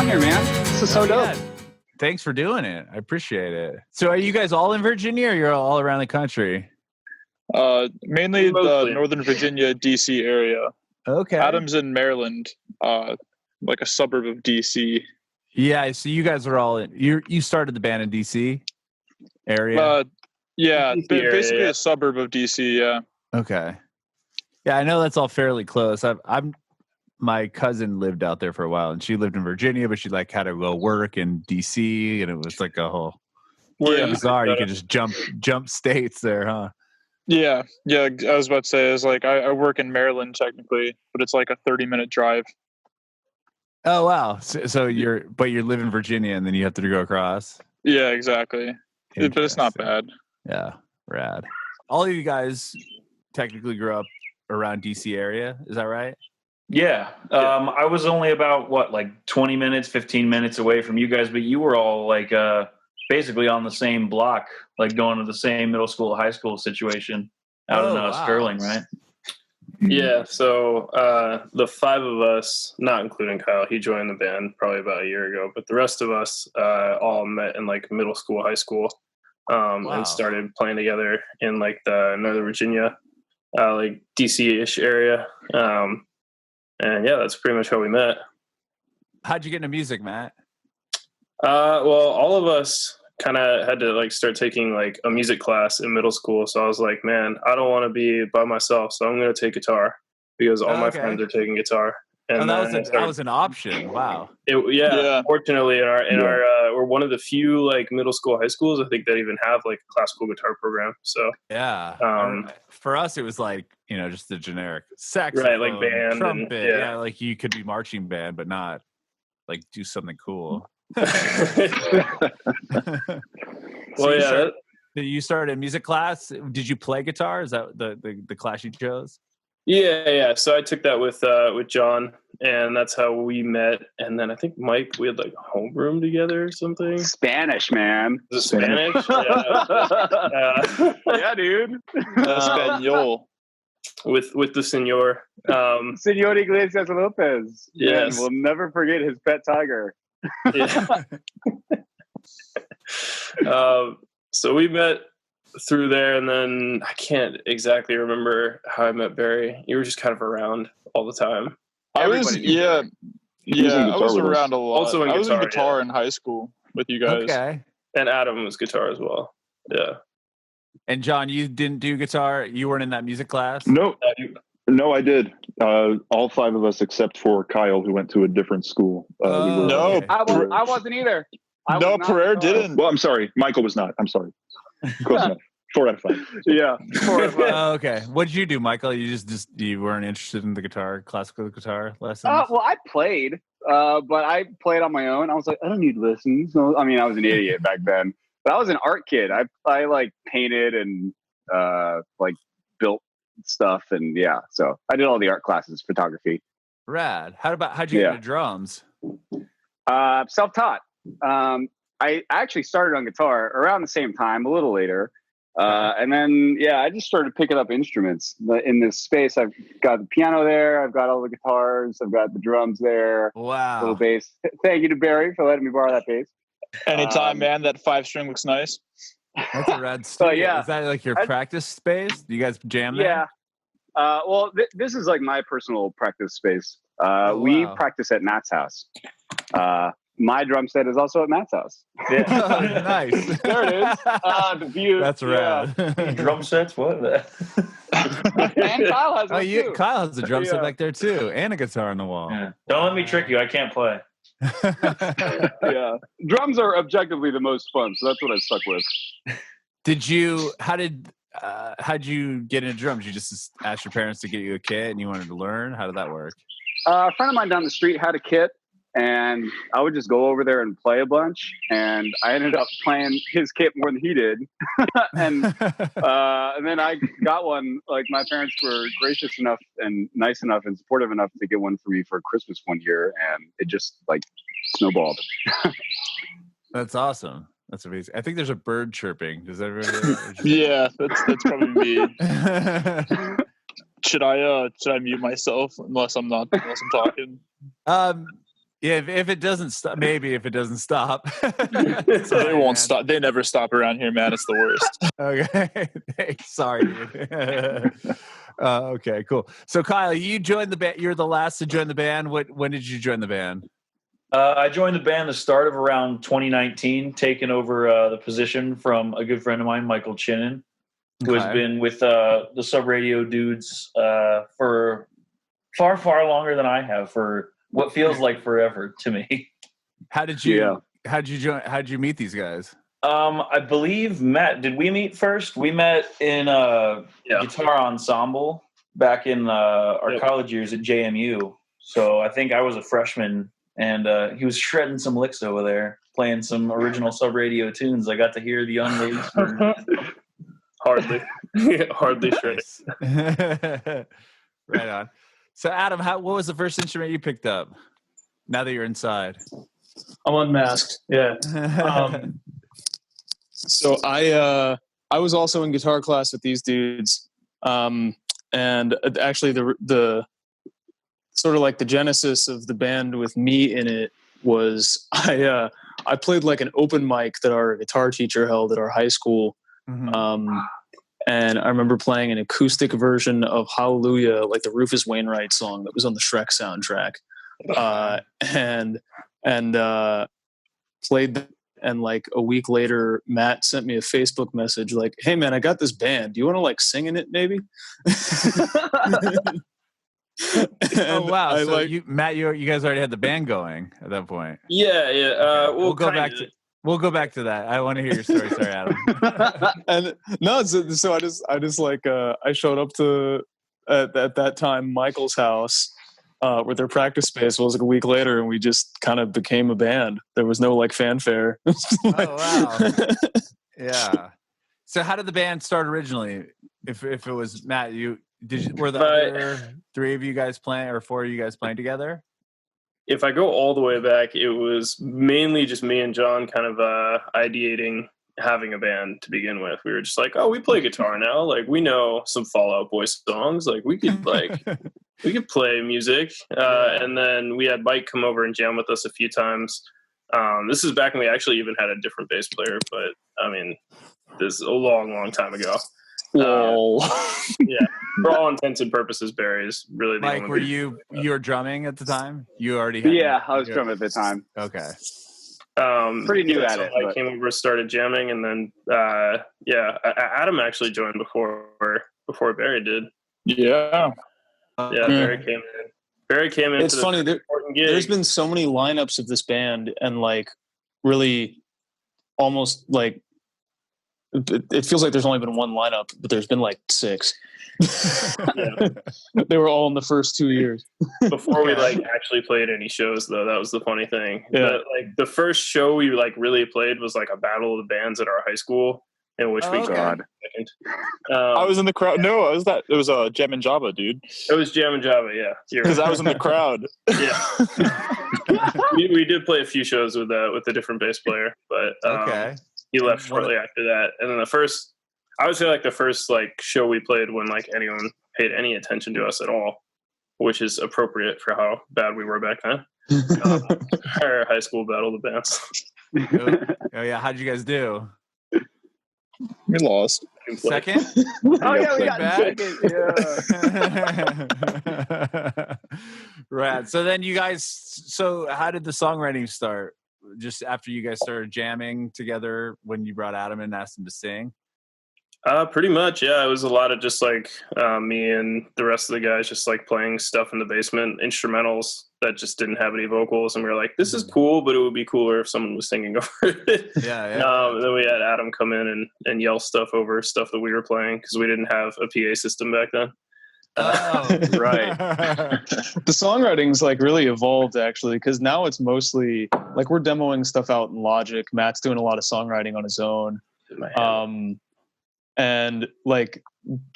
on here, man. This is so dope. Yeah. Thanks for doing it. I appreciate it. So are you guys all in Virginia or you're all around the country? Mainly the Northern Virginia, DC area. Okay. Adam's in Maryland, like a suburb of DC. Yeah, so you guys are all in. You started the band in DC area? Yeah, DC basically area. a suburb of DC, yeah. Okay. Yeah, I know that's all fairly close. My cousin lived out there for a while, and she lived in Virginia, but she like had to go work in DC, and it was like a whole bizarre. You could just jump states there, huh? Yeah. I was about to say, it's like I work in Maryland technically, but it's like a 30-minute drive. Oh wow! So you live in Virginia, and then you have to go across. Yeah, exactly. But it's not bad. Yeah, rad. All of you guys technically grew up around DC area, is that right? Yeah. I was only about 20 minutes, 15 minutes away from you guys, but you were all like basically on the same block, like going to the same middle school, high school situation out in Sterling, right? Yeah, so the five of us, not including Kyle, he joined the band probably about a year ago, but the rest of us all met in like middle school, high school, and started playing together in like the Northern Virginia, like DC-ish area. And yeah, that's pretty much how we met. How'd you get into music, Matt? Well, all of us kind of had to like start taking like a music class in middle school. So I was like, man, I don't want to be by myself. So I'm going to take guitar because all my friends are taking guitar. And that was an option. Wow. Fortunately, in our we're one of the few like middle school, high schools I think that even have like a classical guitar program. So yeah, for us it was like just the generic saxophone, right, like band, trumpet, and, like you could be marching band, but not like do something cool. Well, you started a music class. Did you play guitar? Is that the class you chose? Yeah. So I took that with John, and that's how we met. And then I think Mike, we had like homeroom together or something. Spanish, man. Was it Spanish? Yeah, dude. Espanol. With the senor. Senor Iglesias Lopez. Yes. Man, we'll never forget his pet tiger. Yeah. So we met through there, and then I can't exactly remember how I met Barry. You were just kind of around all the time. I was around a lot. Also I was in guitar in high school with you guys. Okay. And Adam was guitar as well. Yeah. And John, you didn't do guitar? You weren't in that music class? No, I did. All five of us except for Kyle, who went to a different school. No, I wasn't either. No, Pereira didn't. Well, I'm sorry. Michael was not. I'm sorry. Close enough. 4 out of 5. Yeah. 4 out of 5. Oh, okay. What did you do, Michael? You just you weren't interested in the classical guitar lessons? Well, I played, but I played on my own. I was like, I don't need lessons. So, I mean, I was an idiot back then, but I was an art kid. I like painted and like built stuff, and yeah. So I did all the art classes, photography. Rad. How'd you get into drums? Self-taught. I actually started on guitar around the same time, a little later. And then, I just started picking up instruments in this space. I've got the piano there. I've got all the guitars. I've got the drums there. Wow. Little bass. Thank you to Barry for letting me borrow that bass. Anytime, man. That 5-string looks nice. That's a rad studio. Yeah. Is that like your practice space? Do you guys jam there? Yeah. Well, this is like my personal practice space. We practice at Matt's house. My drum set is also at Matt's house. Yeah. Oh, nice. There it is. The view. That's rad. Drum sets? What? And Kyle has one too. Kyle has a drum set back there too, and a guitar on the wall. Yeah. Don't let me trick you. I can't play. Yeah. Drums are objectively the most fun, so that's what I stuck with. How'd you get into drums? You just asked your parents to get you a kit and you wanted to learn? How did that work? A friend of mine down the street had a kit, and I would just go over there and play a bunch, and I ended up playing his kit more than he did. and then I got one. Like, my parents were gracious enough and nice enough and supportive enough to get one for me for Christmas one year, and it just like snowballed. That's awesome. That's amazing. I think there's a bird chirping. Does everybody? Yeah, that's probably me. Should I mute myself unless I'm talking? Yeah, if it doesn't stop, maybe if it doesn't stop. They Sorry, won't man. stop. They never stop around here, man. It's the worst. Okay. Thanks. Sorry, dude. Okay, cool. So Kyle, you joined the band. You're the last to join the band. When did you join the band? I joined the band the start of around 2019, taking over the position from a good friend of mine, Michael Chinnan, who has been with the Sub Radio dudes for far, far longer than I have, for what feels like forever to me. How'd you join? How'd you meet these guys? I believe Matt. Did we meet first? We met in a guitar ensemble back in our college years at JMU. So I think I was a freshman, and he was shredding some licks over there, playing some original Sub Radio tunes. I got to hear the unreleased version. Hardly shredded. Right on. So Adam, what was the first instrument you picked up? Now that you're inside, I'm unmasked. Yeah. So I was also in guitar class with these dudes, and actually the sort of like the genesis of the band with me in it was I played like an open mic that our guitar teacher held at our high school. Mm-hmm. And I remember playing an acoustic version of Hallelujah, like the Rufus Wainwright song that was on the Shrek soundtrack. And played, and like a week later, Matt sent me a Facebook message like, "Hey man, I got this band. Do you want to like sing in it maybe?" Oh wow! So Matt, you guys already had the band going at that point. Yeah. We'll go back to that. I want to hear your story. Sorry, Adam. And no, so I just like I showed up to at that time Michael's house where their practice space was, like a week later, and we just kind of became a band. There was no like fanfare. Oh wow! Yeah. So how did the band start originally? If it was Matt, were the other three of you guys playing, or four of you guys playing together? If I go all the way back, it was mainly just me and John kind of ideating having a band to begin with. We were just like, oh, we play guitar now. Like, we know some Fall Out Boy songs. Like, we could play music. And then we had Mike come over and jam with us a few times. This is back when we actually even had a different bass player, but I mean, this is a long, long time ago. Yeah, for all intents and purposes, Barry is really the Mike, only. you were drumming at the time? You already had I was drumming at the time. Okay. Pretty new at it. I came over, started jamming, and then Adam actually joined before Barry did. Yeah. Barry came in. Barry came in. It's funny. There's been so many lineups of this band, and like really almost like it feels like there's only been one lineup, but there's been like 6. They were all in the first 2 years. Before we like actually played any shows, though, that was the funny thing. Yeah. But like the first show we like really played was like a battle of the bands at our high school, in which we got second. I was in the crowd. No, it was Jam and Java, dude. It was Jam and Java, yeah. Because I was in the crowd. Yeah. we did play a few shows with a different bass player, but he left shortly after that. And then I would say like the first like show we played when like anyone paid any attention to us at all, which is appropriate for how bad we were back then. Our high school battle of the bands. Oh yeah, how'd you guys do? We lost. Second? Oh yeah, we got second. Yeah. Right. So then you guys. So how did the songwriting start? Just after you guys started jamming together, when you brought Adam in and asked him to sing? Pretty much, yeah. It was a lot of just like me and the rest of the guys just like playing stuff in the basement, instrumentals that just didn't have any vocals, and we were like, "This is cool, but it would be cooler if someone was singing over it." Yeah. Then we had Adam come in and yell stuff over stuff that we were playing because we didn't have a PA system back then. Oh, right. The songwriting's like really evolved actually, because now it's mostly like we're demoing stuff out in Logic. Matt's doing a lot of songwriting on his own. And like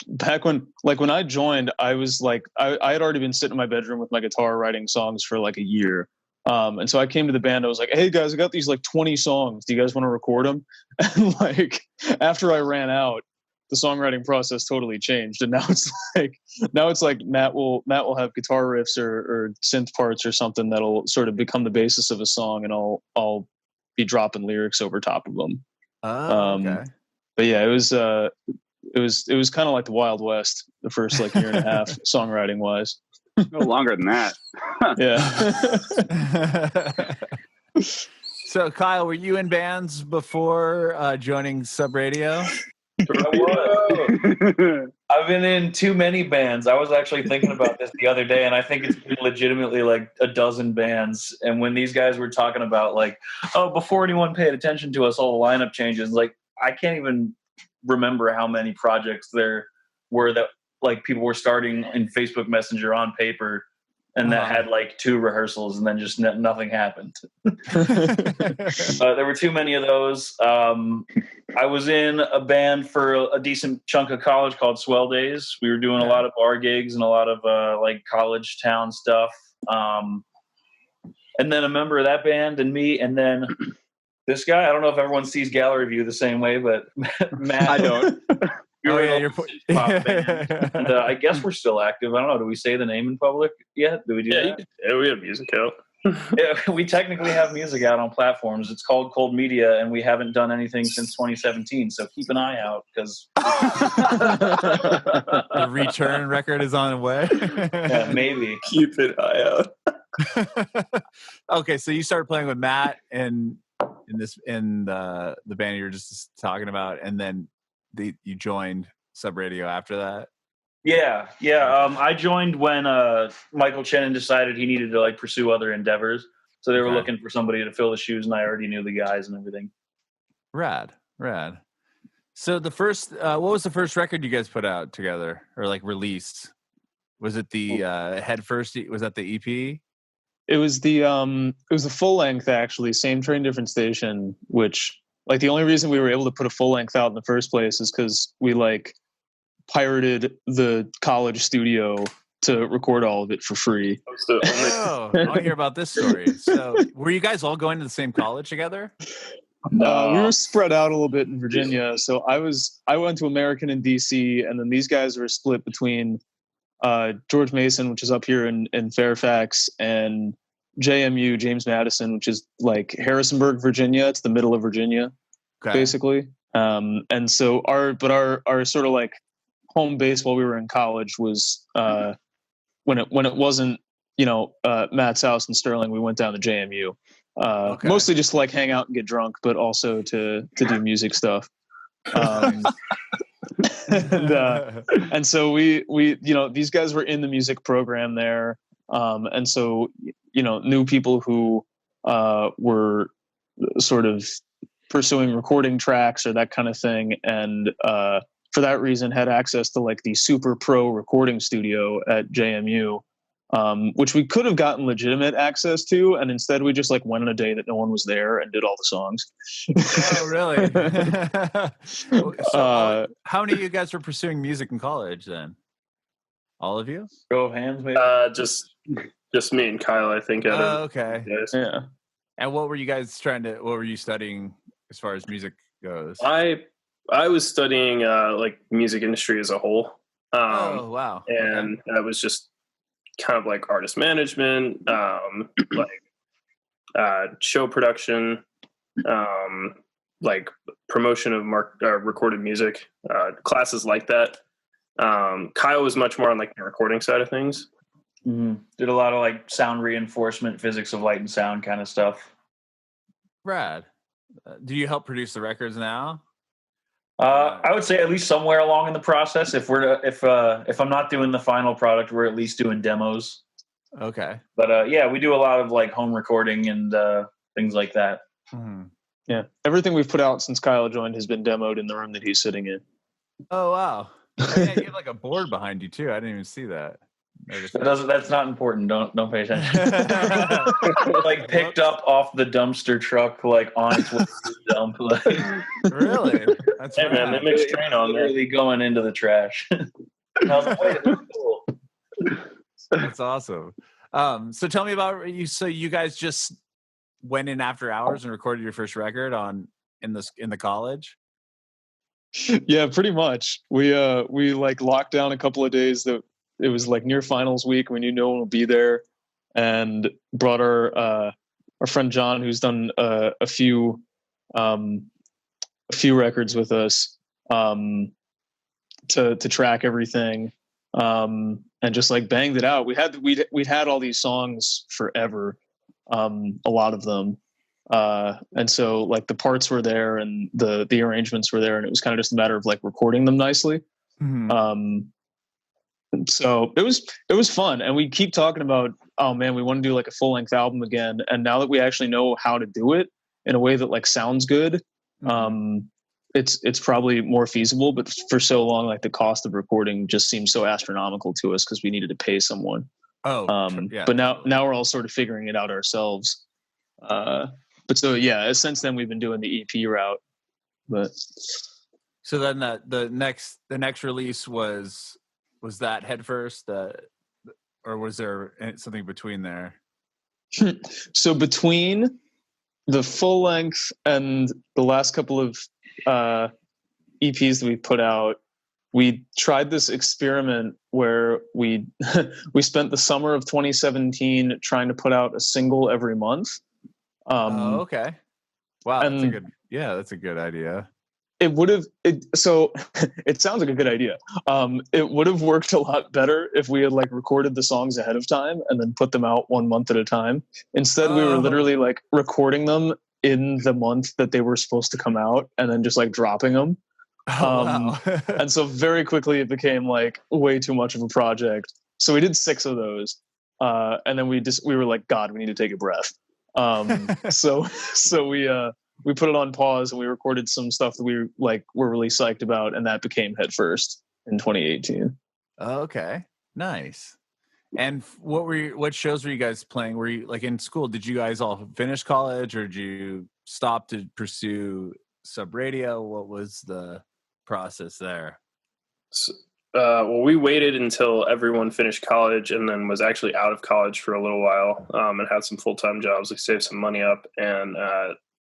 back when I joined, I was like I had already been sitting in my bedroom with my guitar writing songs for like a year. And so I came to the band. I was like, "Hey guys, I got these like 20 songs. Do you guys want to record them?" And like after I ran out, the songwriting process totally changed, and now it's like Matt will have guitar riffs or synth parts or something that'll sort of become the basis of a song, and I'll be dropping lyrics over top of them. Oh, okay. But yeah, it was kind of like the Wild West the first like year and a half songwriting wise. No longer than that. Yeah. So, Kyle, were you in bands before joining Sub Radio? I was. I've been in too many bands. I was actually thinking about this the other day, and I think it's been legitimately like a dozen bands. And when these guys were talking about like, oh, before anyone paid attention to us, all the lineup changes, like I can't even remember how many projects there were that like people were starting in Facebook Messenger on paper, and that had like 2 rehearsals, and then just nothing happened. There were too many of those. I was in a band for a decent chunk of college called Swell Days. We were doing a lot of bar gigs and a lot of like college town stuff. And then a member of that band and me, and then this guy. I don't know if everyone sees Gallery View the same way, but Matt. I don't. You're pop band. And, I guess we're still active. I don't know. Do we say the name in public yet? Do we do that? Yeah, we have music out. Yeah, we technically have music out on platforms. It's called Cold Media, and we haven't done anything since 2017. So keep an eye out because the return record is on the way. yeah, maybe. Keep an eye out. Okay, so you started playing with Matt in the band you were just talking about, and then you joined Sub Radio after that. Yeah. I joined when Michael Chenin decided he needed to like pursue other endeavors. So they were looking for somebody to fill the shoes, and I already knew the guys and everything. Rad. So the first, what was the first record you guys put out together or like released? Was it the Head First? Was that the EP? It was the full length actually, Same Train Different Station, which like the only reason we were able to put a full length out in the first place is because we like pirated the college studio to record all of it for free. Oh, I want to hear about this story. So were you guys all going to the same college together? We were spread out a little bit in Virginia. So I went to American in DC, and then these guys were split between George Mason, which is up here in Fairfax, and JMU, James Madison, which is like Harrisonburg, Virginia. It's the middle of Virginia, basically. And so our sort of like home base while we were in college was when it wasn't Matt's house in Sterling, we went down to JMU. Mostly just to like hang out and get drunk, but also to do music stuff. And so we these guys were in the music program there, and so knew people who were sort of pursuing recording tracks or that kind of thing, and for that reason had access to like the super pro recording studio at JMU, which we could have gotten legitimate access to, and instead we just like went on a day that no one was there and did all the songs. Oh, really? So, how many of you guys were pursuing music in college then? All of you? Show of hands, maybe. Just me and Kyle, I think. Okay. Yeah. And what were you studying as far as music goes? I was studying like music industry as a whole. Oh, wow. And I was just kind of like artist management, like show production, like promotion of recorded music, classes like that. Kyle was much more on like the recording side of things. Mm-hmm. Did a lot of like sound reinforcement, physics of light and sound kind of stuff. Rad. Do you help produce the records now? I would say at least somewhere along in the process. If I'm not doing the final product, we're at least doing demos. Okay. But yeah, we do a lot of like home recording and things like that. Mm-hmm. Yeah, everything we've put out since Kyle joined has been demoed in the room that he's sitting in. Oh, wow. Oh, yeah, you have like a board behind you too. I didn't even see that. That's not important. Don't pay attention. Like picked up off the dumpster truck, like on its way to the dump. Like, really? That's hey, man, it makes train on there. Literally going into the trash. I was like, wait, that's cool. That's awesome. So tell me about you. So you guys just went in after hours and recorded your first record in the college? Yeah, pretty much. We like locked down a couple of days that it was like near finals week. We knew no one would be there, and brought our friend John, who's done a few records with us, to track everything, and just like banged it out. We'd had all these songs forever, a lot of them. And so like the parts were there and the arrangements were there, and it was kind of just a matter of like recording them nicely. Mhm. So it was fun, and we keep talking about, oh man, we want to do like a full length album again. And now that we actually know how to do it in a way that like sounds good, it's probably more feasible. But for so long, like the cost of recording just seemed so astronomical to us because we needed to pay someone. Yeah. But now we're all sort of figuring it out ourselves. But so yeah, since then we've been doing the EP route. But So then the next release was that Head First, or was there something between there? So between the full length and the last couple of EPs that we put out, we tried this experiment where we spent the summer of 2017 trying to put out a single every month. Okay. Wow, and that's a good idea. It would have. So it sounds like a good idea. It would have worked a lot better if we had like recorded the songs ahead of time and then put them out 1 month at a time. Instead, we were literally like recording them in the month that they were supposed to come out and then just like dropping them. Wow. And so very quickly it became like way too much of a project. So we did 6 of those, and then we were like, God, we need to take a breath. So we put it on pause and we recorded some stuff that we were really psyched about, and that became Head First in 2018. Okay, nice. And what shows were you guys playing? Were you like in school? Did you guys all finish college, or did you stop to pursue sub radio? What was the process there? So, well, we waited until everyone finished college and then was actually out of college for a little while, and had some full-time jobs. We saved some money up, and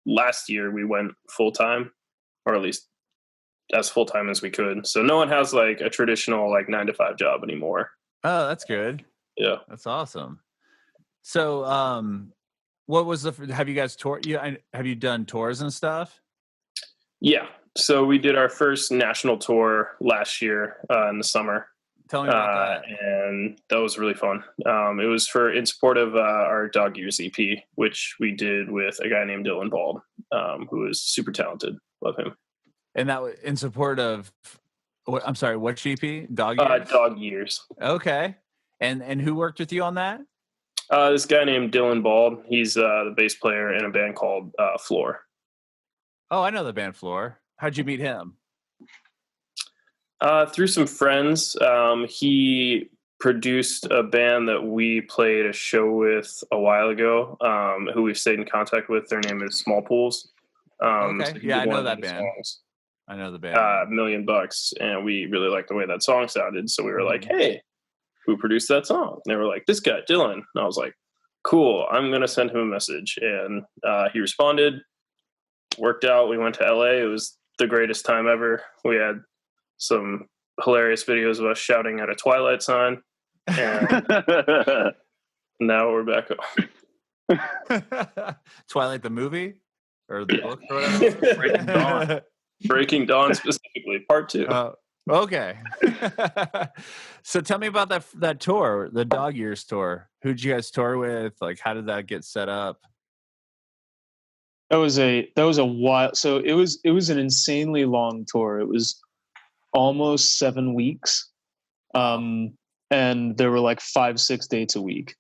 last year we went full-time, or at least as full-time as we could. So no one has like a traditional like 9-to-5 job anymore. Oh, that's good. Yeah, that's awesome. So what was have you guys toured? Have you done tours and stuff? Yeah. So we did our first national tour last year in the summer. Tell me about that. And that was really fun. It was in support of our Dog Years EP, which we did with a guy named Dylan Bald, who is super talented. Love him. And that was in support of, I'm sorry, what EP? Dog Years? Dog Years. Okay. And who worked with you on that? This guy named Dylan Bald. He's the bass player in a band called Floor. Oh, I know the band Floor. How'd you meet him? Through some friends. He produced a band that we played a show with a while ago, who we've stayed in contact with. Their name is Small Pools. Okay. So Yeah, I know that band. Songs, I know the band. $1 million, and we really liked the way that song sounded. So we were like, hey, who produced that song? And they were like, this guy, Dylan. And I was like, cool, I'm going to send him a message. And he responded, worked out. We went to LA. It was the greatest time ever. We had some hilarious videos of us shouting at a Twilight sign. And now we're back home. Twilight the movie? Or the book or whatever? Breaking Dawn. Breaking Dawn specifically, part 2. Okay. So tell me about that tour, the Dog Years tour. Who'd you guys tour with? Like, how did that get set up? That was a while. So it was an insanely long tour. It was almost 7 weeks, and there were like 5-6 dates a week.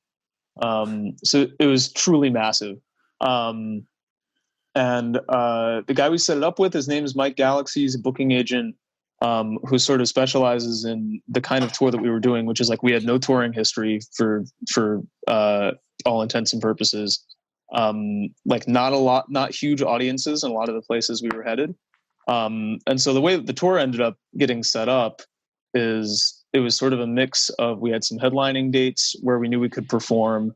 So it was truly massive. And the guy we set it up with, his name is Mike Galaxy. He's a booking agent who sort of specializes in the kind of tour that we were doing, which is like we had no touring history for all intents and purposes. Like not huge audiences in a lot of the places we were headed. And so the way that the tour ended up getting set up is it was sort of a mix of, we had some headlining dates where we knew we could perform,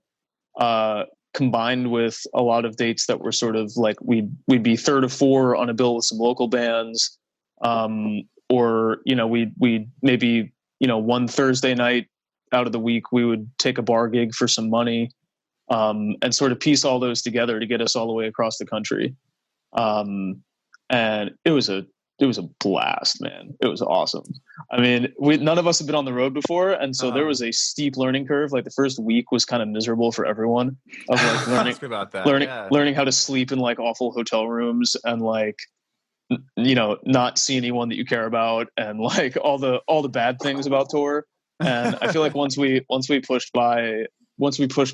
combined with a lot of dates that were sort of like we'd be third of 4 on a bill with some local bands. Or, we maybe, one Thursday night out of the week, we would take a bar gig for some money, and sort of piece all those together to get us all the way across the country. And it was a blast, man. It was awesome. I mean, none of us had been on the road before, and so there was a steep learning curve. Like the first week was kind of miserable for everyone. Of like learning about that. learning how to sleep in like awful hotel rooms, and like not see anyone that you care about, and like all the bad things about tour. And I feel like once we pushed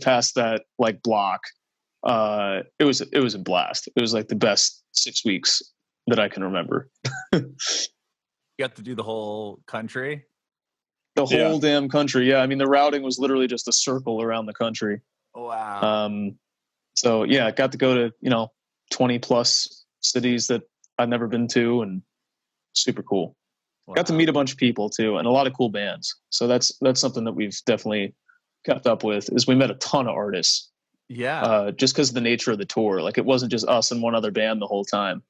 past that like block, it was a blast. It was like the best 6 weeks that I can remember. You got to do the whole country? The whole damn country. Yeah. I mean, the routing was literally just a circle around the country. Wow. So yeah, I got to go to, 20 plus cities that I've never been to, and super cool. Wow. Got to meet a bunch of people too, and a lot of cool bands. So that's something that we've definitely kept up with, is we met a ton of artists. Yeah. Just because of the nature of the tour. Like it wasn't just us and one other band the whole time.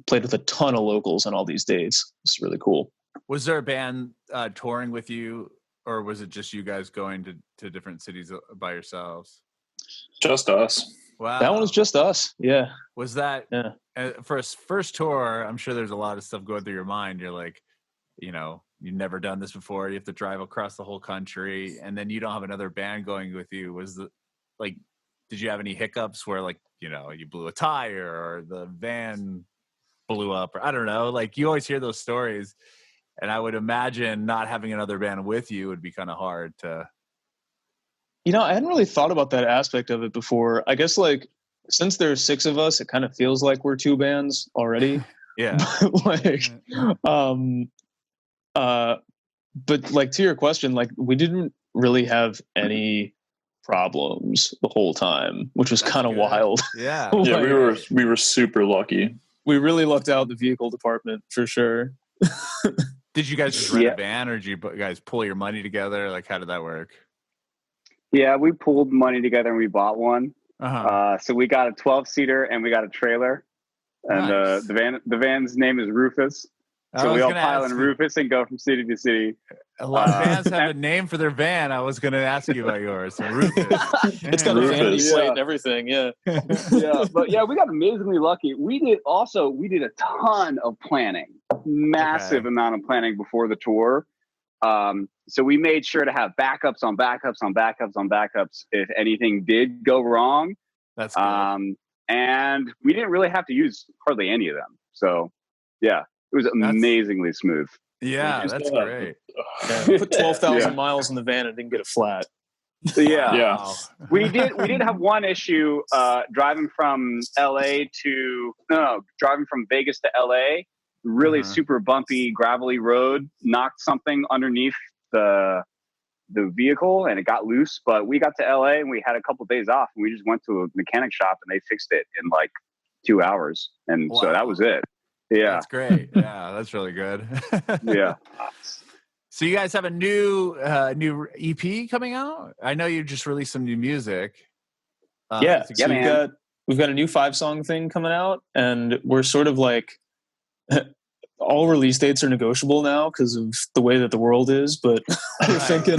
Played with a ton of locals on all these dates. It's really cool. Was there a band touring with you, or was it just you guys going to different cities by yourselves? Just us. Wow. That one was just us. Yeah. Was that for a first tour? I'm sure there's a lot of stuff going through your mind. You're like, you've never done this before. You have to drive across the whole country, and then you don't have another band going with you. Did you have any hiccups where you blew a tire or the van blew up, or I don't know, like you always hear those stories, and I would imagine not having another band with you would be kind of hard to. I hadn't really thought about that aspect of it before. I guess like since there's 6 of us, it kind of feels like we're 2 bands already. Yeah. But like to your question, like we didn't really have any problems the whole time, which was kind of wild. Yeah. Yeah, we were super lucky. We really lucked out the vehicle department for sure. Did you guys just rent a van, or did you guys pull your money together? Like, how did that work? Yeah, we pulled money together and we bought one. So we got a 12-seater and we got a trailer. And Nice. the van's name is Rufus. So we all pile in Rufus and go from city to city. A lot of bands have a name for their van. I was going to ask you about yours. So Rufus. It's got a vanity plate and everything. Yeah. But we got amazingly lucky. We did a ton of planning, massive amount of planning before the tour. So we made sure to have backups on backups on backups on backups if anything did go wrong. That's good. And we didn't really have to use hardly any of them. So yeah. It was amazingly smooth. Yeah, that's great. We put 12,000 miles in the van and didn't get a flat. Yeah. Wow. We did have one issue driving from Vegas to LA. Really super bumpy, gravelly road knocked something underneath the vehicle and it got loose. But we got to LA and we had a couple of days off, and we just went to a mechanic shop and they fixed it in like 2 hours. And so that was it. Yeah, that's great. Yeah, that's really good. Yeah. So you guys have a new EP coming out? I know you just released some new music. So we've got a new 5-song thing coming out, and we're sort of like all release dates are negotiable now because of the way that the world is. But we're thinking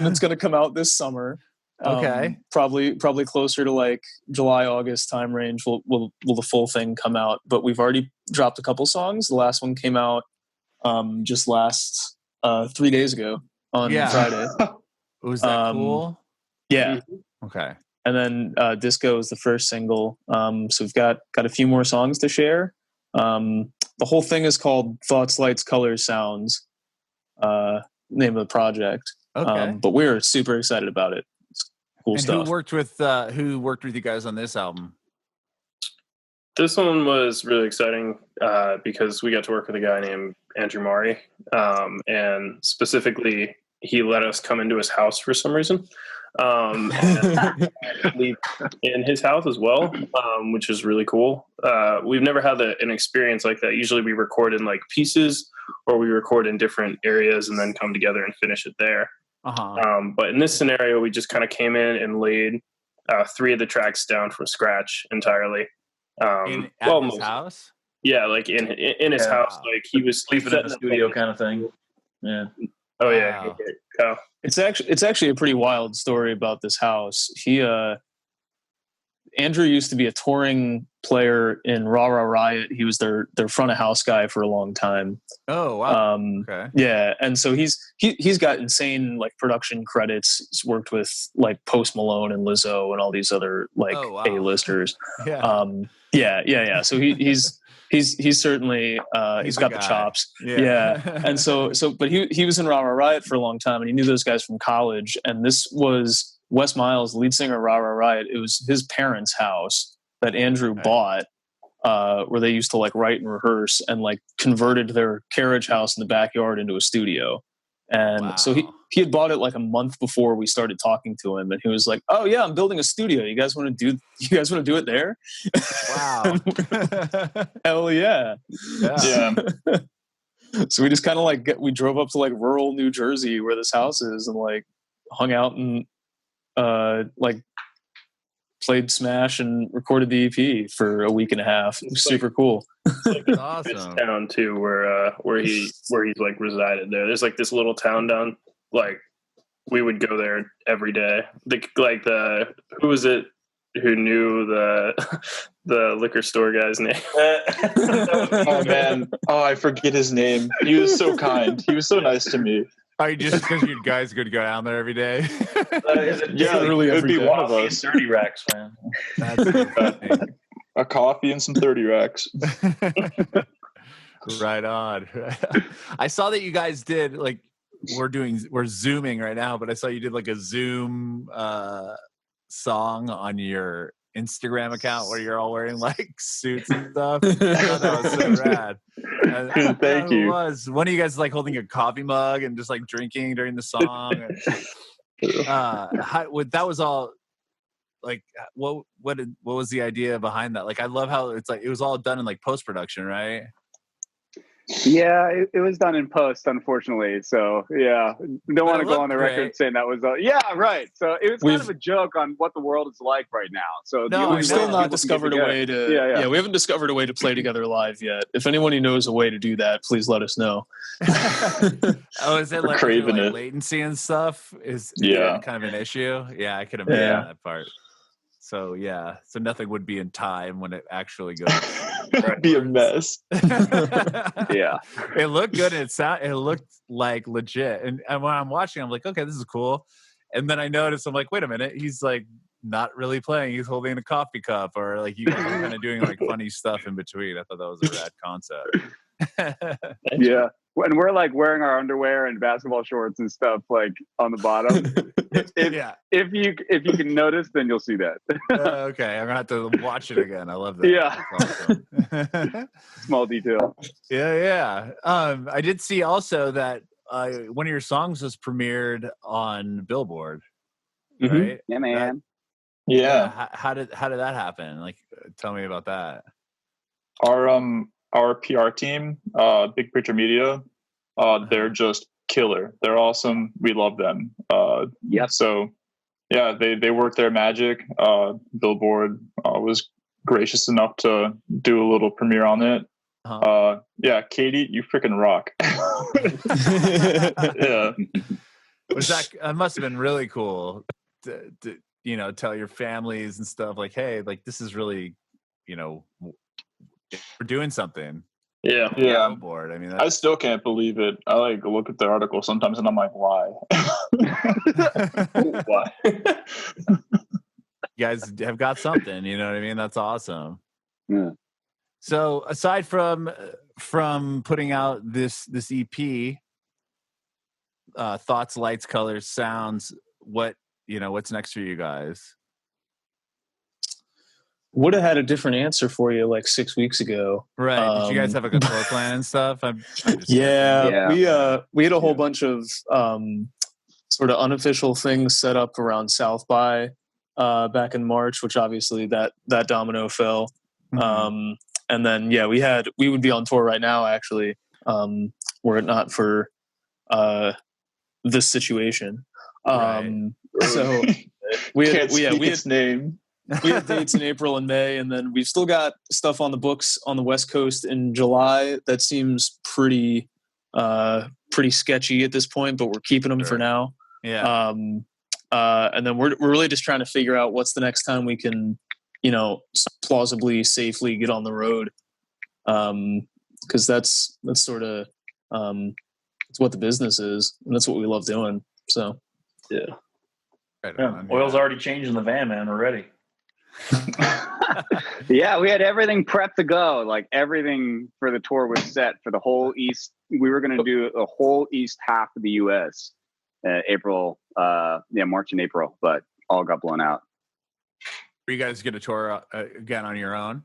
it's going to come out this summer. Okay. Probably closer to like July, August time range will the full thing come out. But we've already dropped a couple songs. The last one came out just last 3 days ago on Friday. Was that cool? Yeah. Okay. And then Disco is the first single. So we've got a few more songs to share. The whole thing is called Thoughts, Lights, Colors, Sounds. Name of the project. Okay. But we're super excited about it. Cool stuff. Who worked with you guys on this album? This one was really exciting because we got to work with a guy named Andrew Mari, and specifically he let us come into his house for some reason, and in his house as well, which is really cool. We've never had an experience like that. Usually we record in like pieces, or we record in different areas and then come together and finish it there. But in this scenario, we just kind of came in and laid 3 of the tracks down from scratch entirely. At his house? Yeah, like in his house, like he was sleeping in the studio kind of thing. Yeah. Oh yeah. Wow. Okay, Kyle. It's actually a pretty wild story about this house. Andrew used to be a touring player in Rah Rah Riot. He was their front of house guy for a long time. Oh wow. Okay. Yeah, and so he's got insane like production credits. He's worked with like Post Malone and Lizzo and all these other like A-listers. Yeah. Yeah. So he's certainly he's got the chops. Yeah. And so but he was in Rah Rah Riot for a long time, and he knew those guys from college. And this was Wes Miles, lead singer of Rah Rah Riot. It was his parents' house that Andrew bought, where they used to like write and rehearse, and like converted their carriage house in the backyard into a studio. And so he had bought it like a month before we started talking to him, and he was like, "Oh yeah, I'm building a studio. You guys want to do it there?" Wow. Hell yeah. Yeah. So we just kind of we drove up to like rural New Jersey where this house is, and like hung out and like played Smash and recorded the EP for a week and a half. It was super cool. That's awesome. Town too, where he's like resided there. There's like this little town down, like we would go there every day. Who was it who knew the liquor store guy's name? Oh man, I forget his name. He was so kind. He was so nice to me. Oh, you just because you guys could go down there every day. Really, it would be one of us. 30 racks, man. That's A coffee and some 30 racks. right on. I saw that you guys did like we're zooming right now, but I saw you did like a Zoom song on your Instagram account where you're all wearing like suits and stuff. I thought that was so rad. Thank you. Was one of you guys like holding a coffee mug and just like drinking during the song? That was all like what was the idea behind that? Like I love how it's like it was all done in like post production, right? Yeah, it was done in post, unfortunately. So yeah, don't want to go on the record saying that was. Yeah, right. So it was kind of a joke on what the world is like right now. So we've still not discovered a way to. Yeah, we haven't discovered a way to play together live yet. If anyone who knows a way to do that, please let us know. Oh, is it like, craving like it. latency and stuff? Is that kind of an issue? Yeah, I could imagine that part. So yeah, so nothing would be in time when it actually goes. It'd be a mess. Yeah, it looked good. And it looked like legit. And when I'm watching, I'm like, okay, this is cool. And then I noticed, I'm like, wait a minute, he's like not really playing. He's holding a coffee cup, or like you guys are kind of doing like funny stuff in between. I thought that was a rad concept. Yeah. When we're like wearing our underwear and basketball shorts and stuff like on the bottom, if you can notice, then you'll see that. Okay, I'm gonna have to watch it again. I love that. Yeah, awesome. Small detail. Yeah. I did see also that one of your songs was premiered on Billboard, right? Yeah, man. How did that happen? Like, tell me about that. Our PR team, Big Picture Media, they're just killer. They're awesome. We love them. So, yeah, they work their magic. Billboard was gracious enough to do a little premiere on it. Yeah, Katie, you freaking rock. Yeah. That must have been really cool to tell your families and stuff like, hey, like this is really, we're doing something. Yeah. Billboard. I mean, I still can't believe it. I like look at the article sometimes and I'm like, why? Why? You guys have got something, you know what I mean? That's awesome. Yeah. So aside from putting out this EP, thoughts, lights, colors, sounds, what's next for you guys? Would have had a different answer for you like 6 weeks ago. Right. Did you guys have a tour plan and stuff? I'm just we had a whole bunch of sort of unofficial things set up around South by back in March, which obviously that domino fell. Mm-hmm. And then we would be on tour right now actually, were it not for this situation. Right. So we had its name. we have dates in April and May, and then we've still got stuff on the books on the West Coast in July. That seems pretty sketchy at this point, but we're keeping them for now. Yeah. And then we're really just trying to figure out what's the next time we can, plausibly, safely get on the road. Because that's sort of it's what the business is, and that's what we love doing. So, yeah. Oil's already changed in the van, man. We're ready. Yeah, we had everything prepped to go. Like everything for the tour was set for the whole East. We were going to do a whole East half of the U.S. March and April, but all got blown out. Are you guys going to tour again on your own?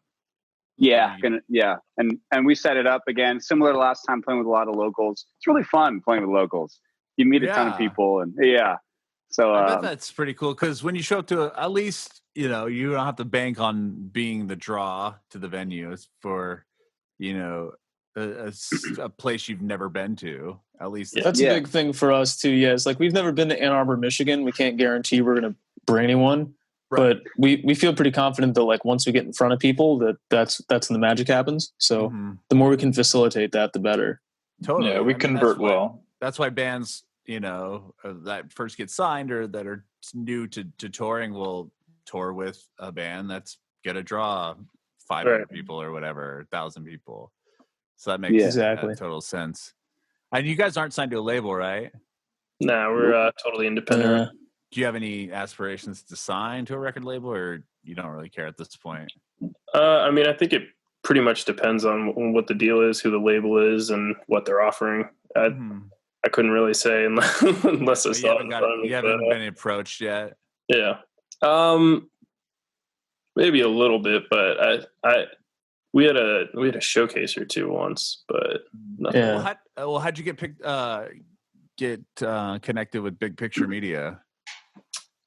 Yeah, and we set it up again, similar to last time, playing with a lot of locals. It's really fun playing with locals. You meet a ton of people, and So I bet that's pretty cool because when you show up to at least you don't have to bank on being the draw to the venue. It's for a place you've never been to. At least that's a big thing for us too. Yeah, it's like we've never been to Ann Arbor, Michigan. We can't guarantee we're going to bring anyone. Right. But we feel pretty confident that like once we get in front of people that's when the magic happens. So the more we can facilitate that, the better. Totally. Yeah, we convert well. That's why bands, that first get signed or that are new to touring will tour with a band that's gonna draw 500 people or whatever, 1,000 people. So that makes total sense. And you guys aren't signed to a label, right? No, we're totally independent. Do you have any aspirations to sign to a record label, or you don't really care at this point? I mean, I think it pretty much depends on what the deal is, who the label is, and what they're offering. I couldn't really say unless I saw it. You haven't been approached yet? Yeah. Maybe a little bit, but we had a showcase or two once, but nothing. Yeah. How'd you get connected with Big Picture Media?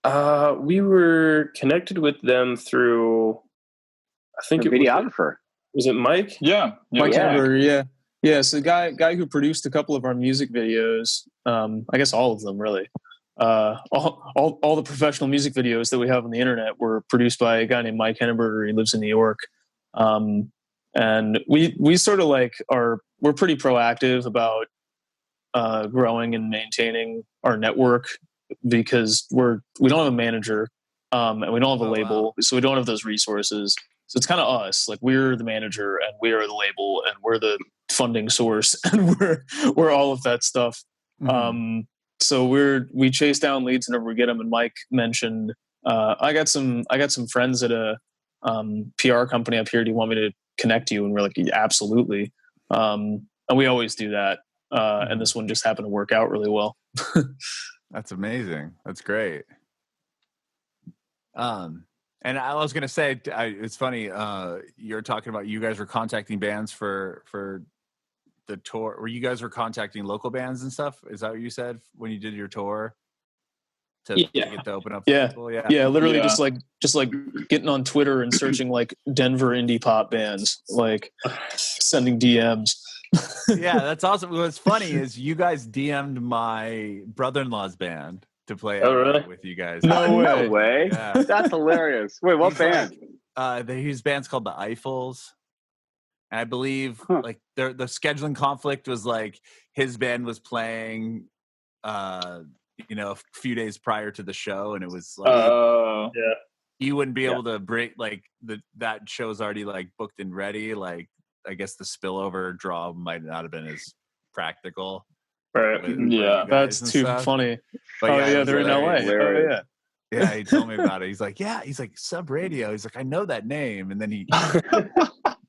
We were connected with them through, I think the videographer. Was it Mike? Yeah. Mike Hamburger, yeah. So the guy who produced a couple of our music videos, I guess all of them really. All the professional music videos that we have on the internet were produced by a guy named Mike Henneberger. He lives in New York. And we sort of we're pretty proactive about growing and maintaining our network because we don't have a manager and we don't have a label, so we don't have those resources. So it's kind of us. Like we're the manager and we're the label and we're the funding source and we're all of that stuff. Mm-hmm. So we chase down leads whenever we get them. And Mike mentioned I got some friends at a PR company up here. Do you want me to connect you? And we're like, yeah, absolutely. And we always do that. And this one just happened to work out really well. That's amazing. That's great. And I was going to say, it's funny. You're talking about you guys were contacting bands for the tour, or you guys were contacting local bands and stuff. Is that what you said when you did your tour? To get to open up for people? Yeah, literally just like getting on Twitter and searching like Denver indie pop bands, like sending DMs. Yeah, that's awesome. What's funny is you guys DM'd my brother-in-law's band to play with you guys. No way. Yeah. That's hilarious. Wait, what band? His band's called the Eiffels. And I believe like the scheduling conflict was like his band was playing a few days prior to the show, and it was like you wouldn't be able to break like that show's already like booked and ready. Like I guess the spillover draw might not have been as practical. Right. That's too funny. But they're in LA. Yeah, he told me about it. He's like, Sub Radio. He's like, I know that name. And then he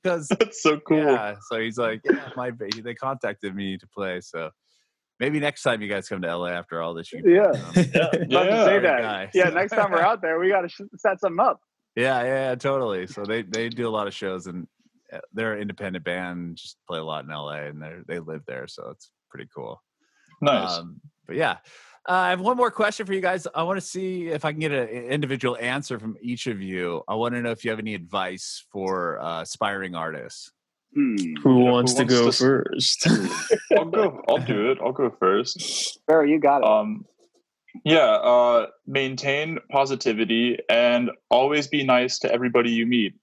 does. That's so cool. Yeah. So he's like, they contacted me to play. So maybe next time you guys come to LA after all this. Love to say that. Yeah, next time we're out there, we got to set something up. Yeah, totally. So they do a lot of shows, and they're an independent band, just play a lot in LA, and they live there. So it's pretty cool. Nice. But yeah. I have one more question for you guys. I want to see if I can get an individual answer from each of you. I want to know if you have any advice for aspiring artists. Who wants to go first? I'll do it. I'll go first. Barry, you got it. Yeah, maintain positivity and always be nice to everybody you meet.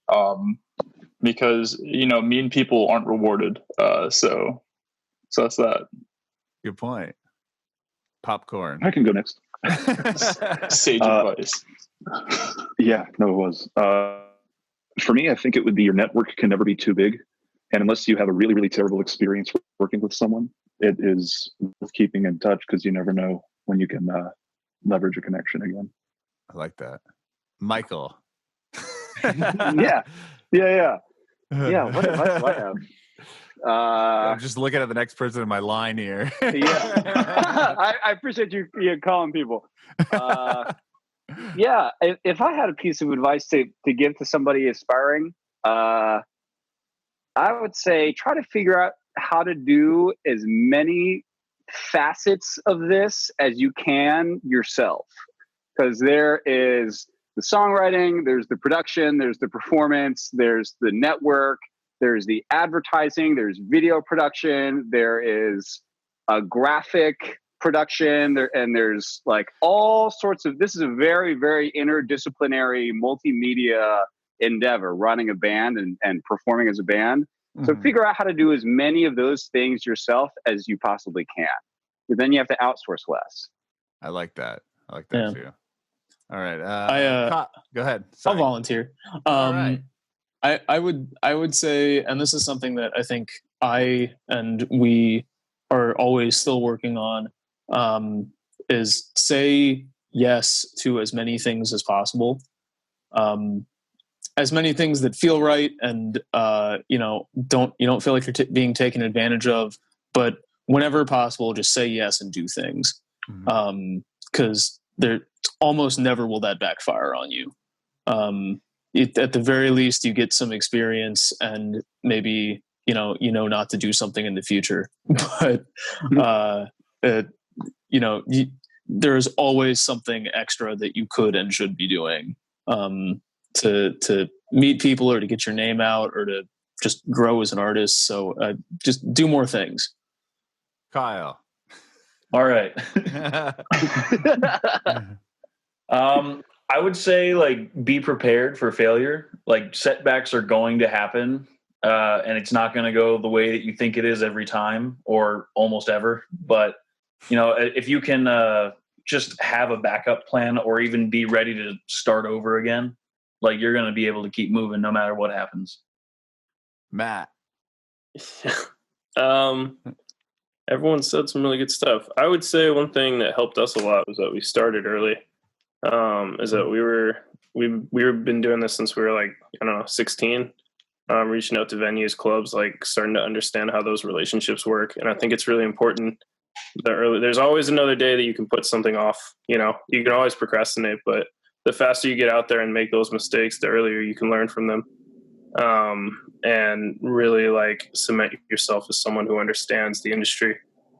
Because mean people aren't rewarded. So that's that. Good point. Popcorn. I can go next. Sage advice. Yeah, no, it was. For me, I think it would be your network can never be too big. And unless you have a really, really terrible experience working with someone, it is worth keeping in touch because you never know when you can leverage a connection again. I like that. Michael. Yeah. What advice do I have? I'm just looking at the next person in my line here. I appreciate you calling people. If I had a piece of advice to give to somebody aspiring, I would say try to figure out how to do as many facets of this as you can yourself. Because there is the songwriting, there's the production, there's the performance, there's the network, there's the advertising, there's video production, there is a graphic production, and there's like all sorts of, this is a very, very interdisciplinary multimedia endeavor, running a band and performing as a band. So figure out how to do as many of those things yourself as you possibly can. But then you have to outsource less. I like that. Too. All right. Go ahead. I'll volunteer. All right. I would say, and this is something that I think I and we are always still working on, is say yes to as many things as possible. As many things that feel right and you don't feel like you're being taken advantage of, but whenever possible, just say yes and do things. Because there almost never will that backfire on you. At the very least, you get some experience and maybe not to do something in the future. But there's always something extra that you could and should be doing to meet people or to get your name out or to just grow as an artist. So just do more things. Kyle. All right. I would say be prepared for failure. Like setbacks are going to happen, and it's not going to go the way that you think it is every time or almost ever. But if you can just have a backup plan or even be ready to start over again, you're going to be able to keep moving no matter what happens. Matt. Everyone said some really good stuff. I would say one thing that helped us a lot was that we started early. Is that we've been doing this since we were 16, reaching out to venues, clubs, starting to understand how those relationships work. And I think it's really important that there's always another day that you can put something off. You can always procrastinate, but the faster you get out there and make those mistakes, the earlier you can learn from them. And really cement yourself as someone who understands the industry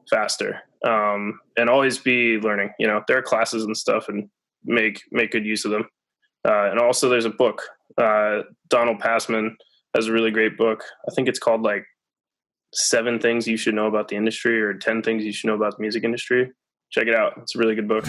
faster. And always be learning. There are classes and stuff, and make good use of them. And also there's a book. Donald Passman has a really great book. I think it's called 7 Things You Should Know About the Industry or 10 Things You Should Know About the Music Industry. Check it out. It's a really good book.